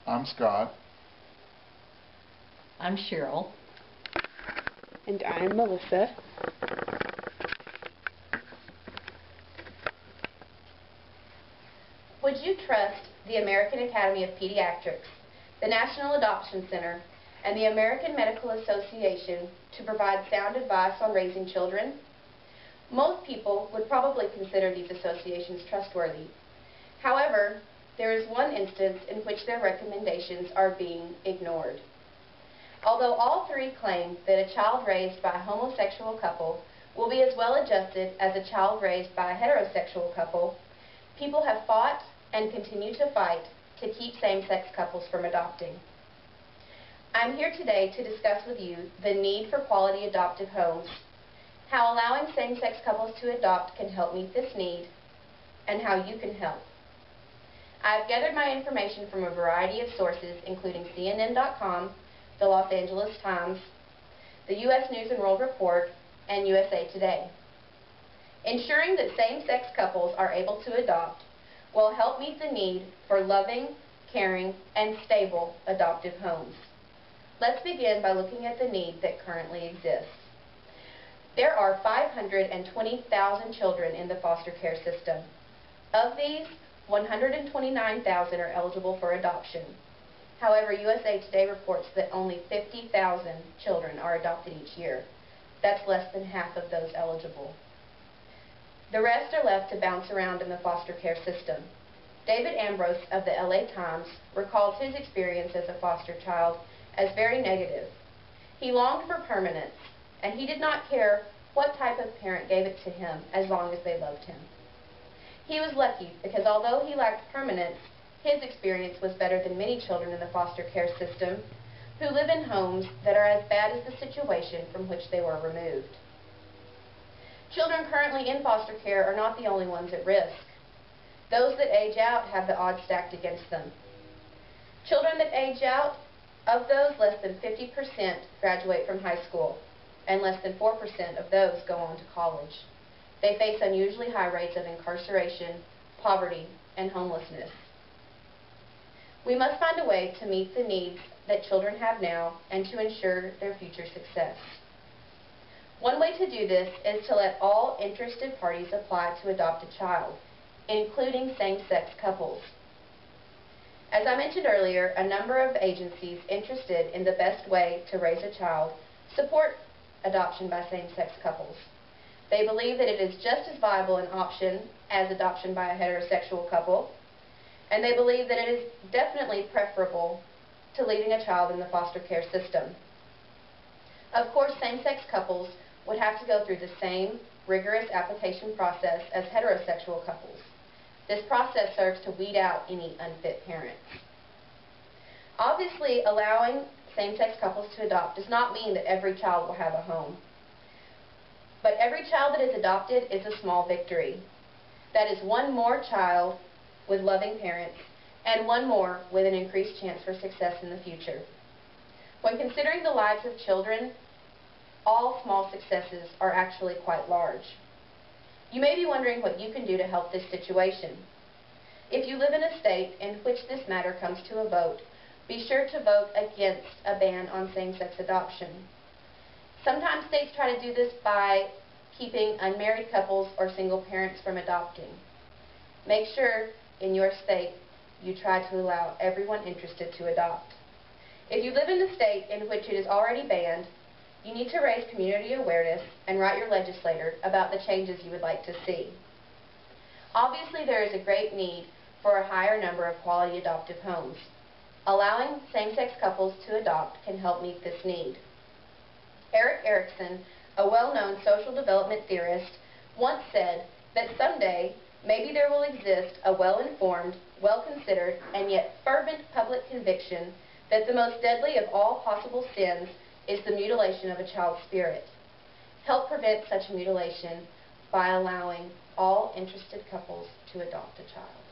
I'm Scott. I'm Cheryl. And I'm Melissa. Would you trust the American Academy of Pediatrics, the National Adoption Center, and the American Medical Association to provide sound advice on raising children? Most people would probably consider these associations trustworthy. However, there is one instance in which their recommendations are being ignored. Although all three claim that a child raised by a homosexual couple will be as well adjusted as a child raised by a heterosexual couple, people have fought and continue to fight to keep same-sex couples from adopting. I'm here today to discuss with you the need for quality adoptive homes, how allowing same-sex couples to adopt can help meet this need, and how you can help. I've gathered my information from a variety of sources, including CNN.com, the Los Angeles Times, the U.S. News and World Report, and USA Today. Ensuring that same-sex couples are able to adopt will help meet the need for loving, caring, and stable adoptive homes. Let's begin by looking at the need that currently exists. There are 520,000 children in the foster care system. Of these, 129,000 are eligible for adoption. However, USA Today reports that only 50,000 children are adopted each year. That's less than half of those eligible. The rest are left to bounce around in the foster care system. David Ambrose of the LA Times recalls his experience as a foster child as very negative. He longed for permanence, and he did not care what type of parent gave it to him as long as they loved him. He was lucky because although he lacked permanence, his experience was better than many children in the foster care system who live in homes that are as bad as the situation from which they were removed. Children currently in foster care are not the only ones at risk. Those that age out have the odds stacked against them. Children that age out, of those, less than 50% graduate from high school, and less than 4% of those go on to college. They face unusually high rates of incarceration, poverty, and homelessness. We must find a way to meet the needs that children have now and to ensure their future success. One way to do this is to let all interested parties apply to adopt a child, including same-sex couples. As I mentioned earlier, a number of agencies interested in the best way to raise a child support adoption by same-sex couples. They believe that it is just as viable an option as adoption by a heterosexual couple, and they believe that it is definitely preferable to leaving a child in the foster care system. Of course, same-sex couples would have to go through the same rigorous application process as heterosexual couples. This process serves to weed out any unfit parents. Obviously, allowing same-sex couples to adopt does not mean that every child will have a home. But every child that is adopted is a small victory. That is one more child with loving parents, and one more with an increased chance for success in the future. When considering the lives of children, all small successes are actually quite large. You may be wondering what you can do to help this situation. If you live in a state in which this matter comes to a vote, be sure to vote against a ban on same-sex adoption. Sometimes states try to do this by keeping unmarried couples or single parents from adopting. Make sure in your state you try to allow everyone interested to adopt. If you live in a state in which it is already banned, you need to raise community awareness and write your legislator about the changes you would like to see. Obviously, there is a great need for a higher number of quality adoptive homes. Allowing same-sex couples to adopt can help meet this need. Erik Erikson, a well-known social development theorist, once said that someday maybe there will exist a well-informed, well-considered, and yet fervent public conviction that the most deadly of all possible sins is the mutilation of a child's spirit. Help prevent such mutilation by allowing all interested couples to adopt a child.